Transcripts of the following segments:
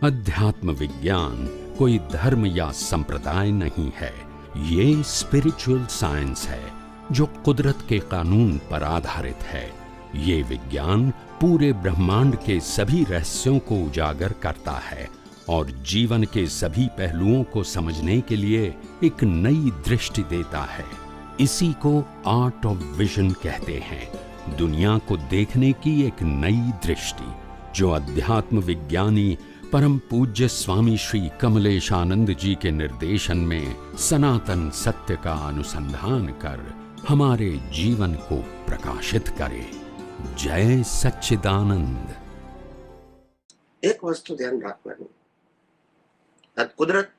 अध्यात्म विज्ञान कोई धर्म या संप्रदाय नहीं है, ये स्पिरिचुअल साइंस है जो कुदरत के कानून पर आधारित है। ये विज्ञान पूरे ब्रह्मांड के सभी रहस्यों को उजागर करता है और जीवन के सभी पहलुओं को समझने के लिए एक नई दृष्टि देता है। इसी को आर्ट ऑफ विजन कहते हैं, दुनिया को देखने की एक नई दृष्टि, जो अध्यात्म विज्ञानी परम पूज्य स्वामी श्री कमलेशानंद जी के निर्देशन में सनातन सत्य का अनुसंधान कर हमारे जीवन को प्रकाशित करे। जय सच्चिदानंद। एक वस्तु ध्यान રાખવાની, આ કુદરત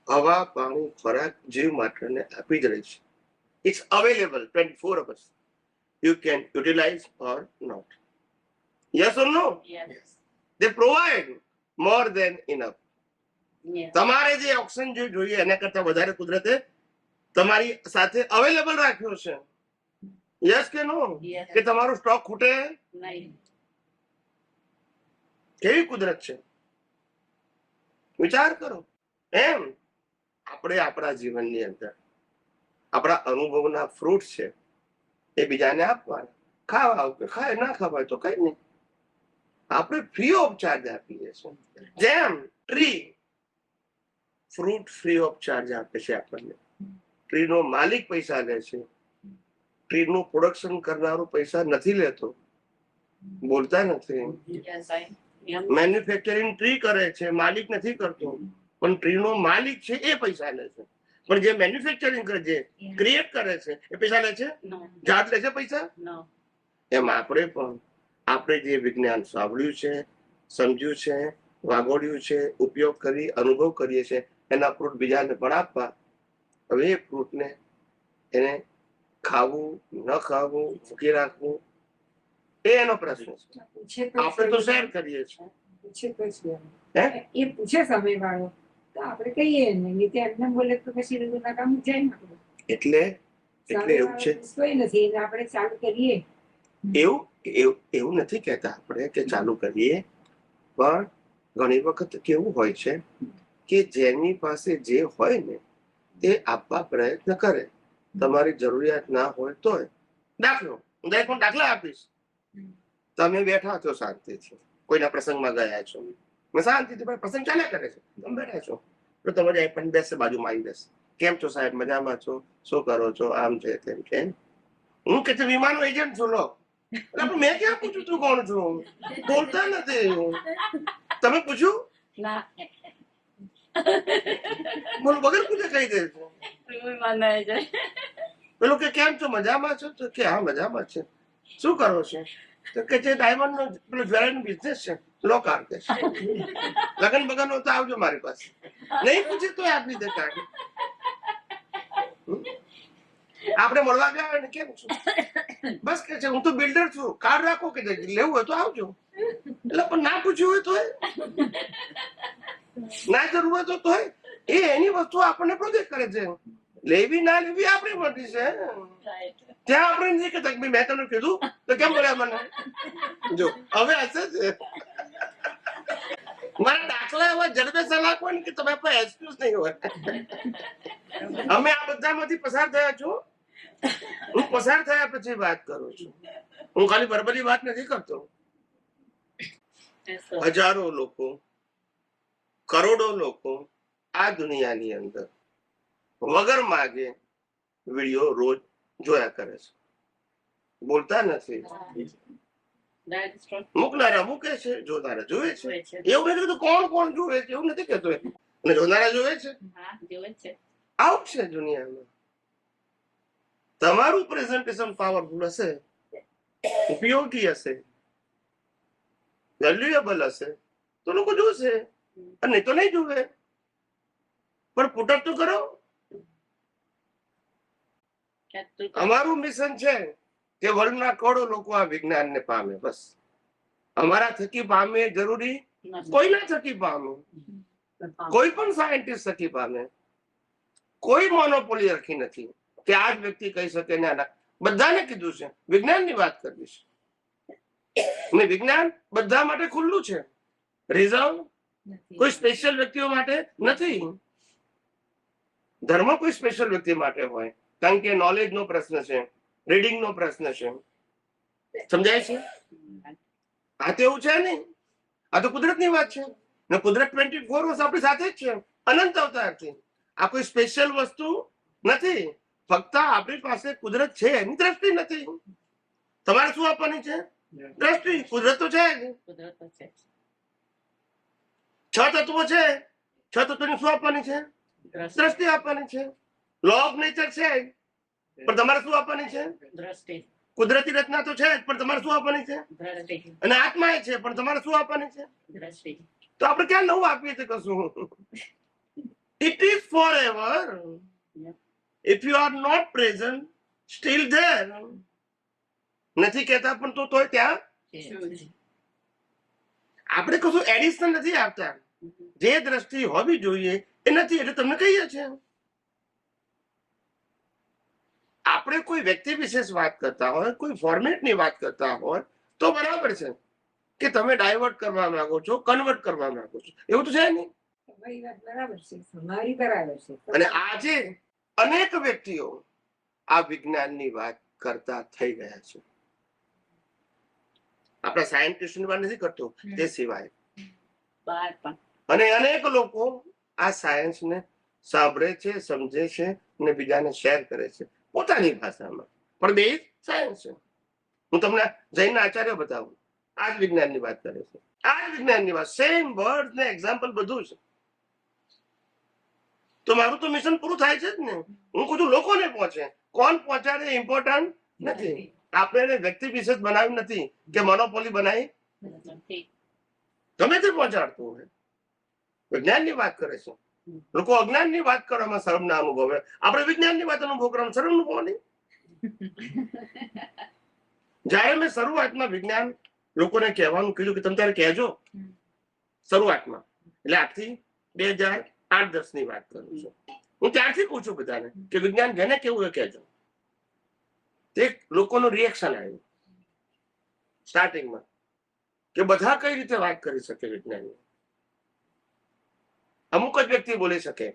હવા, પાણી, ખોરાક જીવ માત્રને આપી જ રહી છે. It's available 24 hours. You can utilize or not. Yes or no? Yes. They provide more than enough. Yes. તમારે જે ઓક્સિજન જોઈએ એના કરતા વધારે કુદરતે તમારી સાથે અવેલેબલ રાખ્યો છે. યસ કે નો? Yes. કે તમારો સ્ટોક ખૂટે? નહીં. કેવી કુદરત છે, વિચાર કરો. એમ આપણે આપણા જીવનની અંદર આપણા અનુભવના ફ્રૂટ છે એ બીજાને આપવાના. ખાવા કે ખાય, ના ખાવાય તો કઈ નહીં, આપણે ફ્રી ઓફ ચાર્જ આપીએ છીએ. જેમ tree fruit free of charge આપે છે આપણને. ટ્રીનો માલિક પૈસા લે છે, ટ્રીનું પ્રોડક્શન કરનારો પૈસા નથી લેતો, બોલતા નથી. Yes, I am. Manufacturing tree કરે છે, માલિક નથી કરતો, પણ ટ્રીનો માલિક છે એ પૈસા લે છે. પણ જે મેન્યુફેક્ચરિંગ કરે છે, ક્રિએટ કરે છે, એ પૈસા લે છે, No. ઝાડ લે છે પૈસા. No. એમ આપણે જે વિજ્ઞાન સાંભળ્યું છે, સમજ્યું છે, વાગોડ્યું છે, ઉપયોગ કરી અનુભવ કરીએ છીએ, એના ફ્રૂટ બીજાને પણ આપવા. હવે એ ફ્રૂટને એને ખાવું ન ખાવું, મૂકી રાખવું, એ એનો પ્રશ્ન છે. આપણે તો શેર કરીએ છીએ. પૂછે પછી હે? એ પૂછે સામેવાળો તો આપણે કહીએ ને, નહીં તો એમને બોલે તો પછી ના કામ જાય ને આપણું. એટલે એવું છે, કોઈ નથી એને આપણે ચાલુ કરીએ. એવું નથી કહેતા આપણે કે ચાલુ કરીએ, પણ ઘણી વખત કેવું હોય છે કે જેની પાસે જે હોય ને તે આપવા પ્રયત્ન કરે. તમારી જરૂરિયાત ના હોય તોય. દાખલા આપીશ. તમે બેઠા છો શાંતિથી, કોઈના પ્રસંગમાં ગયા છો, શાંતિથી પ્રસંગ ચાલ્યા કરે છે, તમે બેઠા છો, તો તમારે એ પણ બેસે, બાજુમાં આવી બેસે. કેમ છો સાહેબ, મજામાં છો, શું કરો છો, આમ છે તેમ છે. હું કે વિમાનનો એજન્ટ છું. લો, મેં ક્યાં પૂછ્યું તું કોણ છું? બોલતા નથી. તમે પૂછ્યું? ના. બોલ, વગર પૂછે કહી દે છે. વિમાન ના જાય. પેલું કે કેમ છો, મજામાં છો? તો કે હા મજામાં છે. શું કરો છો? તો કે છે ડાયમંડ નો પેલો જ્વેલરી બિઝનેસ છે. લો કાર્ડ દે. લગન બગન હોય તો આવજો મારી પાસે. નહીં પૂછે તો આપી દે કાર્ડ. આપણે મળવા ગયા ને, કેમ છો? બસ કે છે હું તો બિલ્ડર છું, કાર્ડ રાખો કે લેવું હોય તો આવજો. એટલે પણ ના પૂછ્યું હોય તો ના જરૂર હોય તો એ એની વસ્તુ આપણને પ્રોજેક્ટ કરે છે. લેવી ના લેવી આપણી મરજી છે. ત્યાં આપણે નહીં કહેતા કે મેં તમને કીધું તો કેમ બોલ્યા મને. જો હવે હશે છે મારા દાખલા એવા જડબે સલાહ હોય ને કે તમે પણ એક્સક્યુઝ નહીં હોય. અમે આ બધામાંથી પસાર થયા છો. હું પસાર થયા પછી વાત કરું છું. હું ખાલી બરબરી વાત નથી કરતો. હજારો લોકો, કરોડો લોકો આ દુનિયાની અંદર વગર માગે વિડીયો રોજ જોયા કરે છે, બોલતા નથી. મૂકનારા મૂકે છે, જોનારા જોવે છે. એવું નથી કીધું કોણ કોણ જોવે છે, એવું નથી કહેતો. અને જોનારા જોવે છે. આવું છે દુનિયામાં. તમારું પ્રેઝન્ટેશન પાવરફુલ હશે, ઉપયોગી હશે, વેલ્યુએબલ હશે તો લોકો જોશે, અને તો નહીં જોવે. પણ પુટઅપ તો કરો. અમારું મિશન છે કે વર્લ્ડના કરોડો લોકો આ વિજ્ઞાનને પામે. બસ અમારા થકી પામે જરૂરી કોઈના થકી પામે, કોઈ પણ સાયન્ટિસ્ટ થકી પામે. કોઈ મોનોપોલી રાખી નથી કે આ જ વ્યક્તિ કહી શકે ને. બધાને કીધું છે વિજ્ઞાનની વાત કરવી છે. વિજ્ઞાન બધા માટે ખુલ્લું છે. રિઝર્વ નથી. કોઈ સ્પેશિયલ વ્યક્તિઓ માટે નથી. ધર્મ કોઈ સ્પેશિયલ વ્યક્તિ માટે હોય, કારણ કે નોલેજ નો પ્રશ્ન છે, રીડિંગ નો પ્રશ્ન છે. સમજાય છે? આ તો એવું છે નહીં, આ તો કુદરતની વાત છે ને. કુદરત 24 વર્ષ આપણી સાથે જ છે, અનંત અવતારથી. આ કોઈ સ્પેશિયલ વસ્તુ નથી. ફક્ત આપણી પાસે કુદરત છે, એની દ્રષ્ટિ નથી. તમારે શું આપવાની છે? દ્રષ્ટિ. કુદરત તો છે જ. કુદરત તો છે. 6 તત્વો છે, 6 તત્વોની શું આપવાની છે? દ્રષ્ટિ આપવાની છે. લો ઓફ નેચર છે જ, પણ તમારે શું આપવાની છે? દ્રષ્ટિ. કુદરતી રચના તો છે જ, પણ તમારે શું આપવાની છે? દ્રષ્ટિ. અને આત્મા એ છે, પણ તમારે શું આપવાની છે? દ્રષ્ટિ. તો આપણે ક્યાં નવું આપીએ છીએ કશું? It is forever. If you are not present, still there. નથી કહેતા પણ તો તોય ત્યાં આપણે કશું એડિશન નથી આપતા. જે દ્રષ્ટિ હોવી જોઈએ એ નથી, એટલે તમને કહીએ છીએ. આપણે કોઈ વ્યક્તિ વિશેષ વાત કરતા હોય, કોઈ ફોર્મેટની વાત કરતા હોય તો બરાબર છે કે તમે ડાયવર્ટ કરવા માંગો છો, કન્વર્ટ કરવા માંગો છો. એવું તો છે નહીં. તમારી વાત બરાબર છે, તમારી બરાબર છે. અને આજે અનેક વ્યક્તિઓ આ વિજ્ઞાનની વાત કરતા થઈ ગયા છે. આપણા સાયન્ટિસ્ટની વાત નથી કરતો, તે સિવાય. બહાર પણ. અને અનેક લોકો આ સાયન્સને સાંભળે છે, સમજે છે અને બીજાને શેર કરે છે પોતાની ભાષામાં. પણ બે સાયન્સ છે. હું તમને જૈન આચાર્ય બતાવું, આ જ વિજ્ઞાનની વાત કરે છે. આ જ વિજ્ઞાનની વાત, સેમ વર્ડ ને એક્ઝામ્પલ બધું છે. તો મારું તો મિશન પૂરું થાય છે જ ને. હું કુછ લોકોને પહોંચે, કોણ પહોંચાડે ઇમ્પોર્ટન્ટ નથી. આપણે એને વ્યક્તિ વિશેષ બનાવ્યું નથી કે મોનોપોલી બનાવી, ગમે તે પહોંચાડતું હોય. વિજ્ઞાનની વાત કરે છે. લોકો અજ્ઞાનની વાત કરવામાં શરમ ના અનુભવે, આપણે વિજ્ઞાનની વાત અનુભવ કરવામાં શરમ અનુભવ નહીં. જયારે મેં શરૂઆતમાં વિજ્ઞાન લોકોને કહેવાનું કીધું કે તમે તારે કહેજો શરૂઆતમાં, એટલે આજથી 2008-10 ની વાત કરું છું, હું ત્યારથી પૂછું બધાને કે વિજ્ઞાન જેને કેવું એ કહેજો. તે લોકોનું રિએક્શન આવ્યું સ્ટાર્ટિંગમાં કે બધા કઈ રીતે વાત કરી શકે વિજ્ઞાનની. અમુક જ વ્યક્તિ બોલી શકે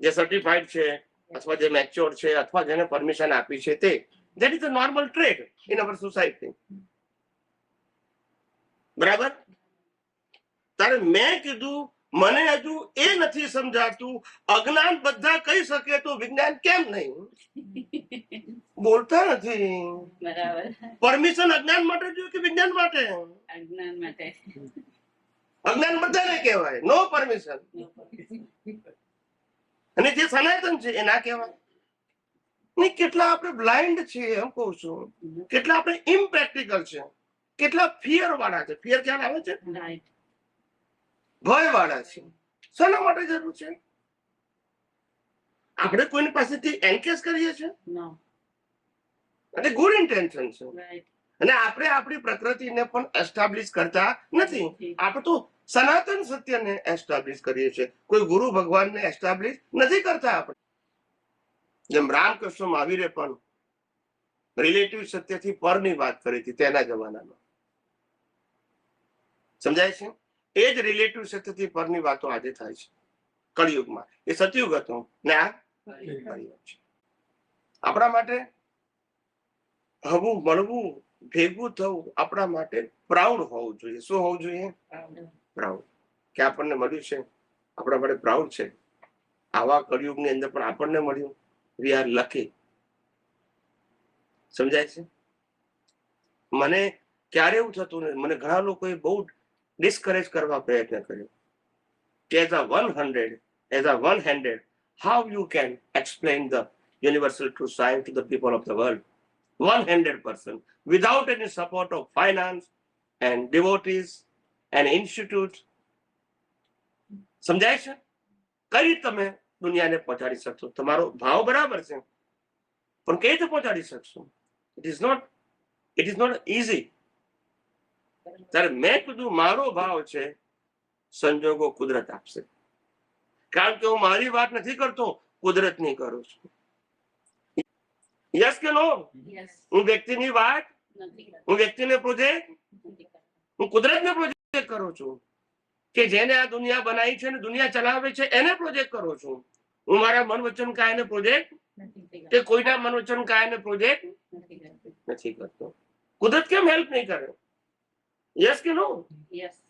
જે સર્ટિફાઈડ છે અથવા જે મેચ્યોર છે અથવા જેને પરમિશન આપી છે તે. That is a normal trait in our society. બરાબર? તારે મેં કીધું મને હજુ એ નથી સમજાતું, અજ્ઞાન બધા કહી શકે તો વિજ્ઞાન કેમ નહીં? બોલતા નથી. બરાબર. પરમિશન અજ્ઞાન માટે જોઈએ કે વિજ્ઞાન માટે? અજ્ઞાન માટે. અજ્ઞાન બધાને કહેવાય, નો પરમિશન. અને જે સનાતન છે એ ના કહેવાય. નહીં, કેટલા આપણે બ્લાઇન્ડ છીએ એમ કહું છું, કેટલા આપણે ઇમ્પ્રેક્ટિકલ છે, કેટલા ફિયર વાળા છે. ફિયર ક્યાં આવે છે? રાઈટ. ભય વાળા છે. શાના માટે જરૂર છે? આપણે કોઈની પાસેથી એન્કેસ કરીએ છીએ નો. અને ગુડ ઇન્ટેન્શન છે. રાઈટ. અને આપણે આપણી પ્રકૃતિને પણ એસ્ટાબ્લિશ કરતા નથી. આપણે તો સનાતન સત્યને એસ્ટાબ્લિશ કરીએ છીએ, કોઈ ગુરુ ભગવાનને એસ્ટાબ્લિશ નથી કરતા. આપણે જેમ રામકૃષ્ણ મહાવીરે પણ રિલેટિવ સત્યથી પરની વાત કરી હતી તેના જમાનામાં. સમજાય છે? એ જ રિલેટિવ સત્યથી પરની વાતો આજે થાય છે કળિયુગમાં. એ સતયુગ હતો ને આ કળિયુગ છે. આપણા માટે હવું, મળવું, ભેગું થવું આપણા માટે પ્રાઉડ હોવું જોઈએ. શું હોવું જોઈએ? પ્રાઉડ. કે આપણને મળ્યું છે, આપણા માટે પ્રાઉડ છે. આવા કળિયુગની અંદર પણ આપણને મળ્યું. We are lucky. સમજાય છે? મને ક્યારે એવું થતું નથી. મને ઘણા લોકોએ બહુ ડિસ્કરેજ કરવા પ્રયત્ન કર્યો કે as a 100, as a 100, how you can explain the universal truth science to the people of the world 100% without any support of finance and devotees and institutes. સમજાય છે? કઈ તમે દુનિયાને પહોંચાડી શકશો? તમારો ભાવ બરાબર છે, પણ કઈ રીતે પહોંચાડી શકશો? It is not easy. ત્યારે મેં કીધું મારો ભાવ છે, સંજોગો કુદરત આપશે. કારણ કે હું મારી વાત નથી કરતો, કુદરતની કરું છું. યસ કે નો? હું વ્યક્તિની વાત, હું વ્યક્તિને પ્રોજેક્ટ, હું કુદરતને પ્રોજેક્ટ કરું છું. કે જેને આ દુનિયા બનાવી છે ને દુનિયા ચલાવે છે એને પ્રોજેક્ટ કરું છું. હું મારા મન વચન કાયાને પ્રોજેક્ટ કે કોઈના મન વચન કાયાને પ્રોજેક્ટ નથી કરતો. કુદરત કેમ હેલ્પ નહીં કરે? યસ કે નો? યસ.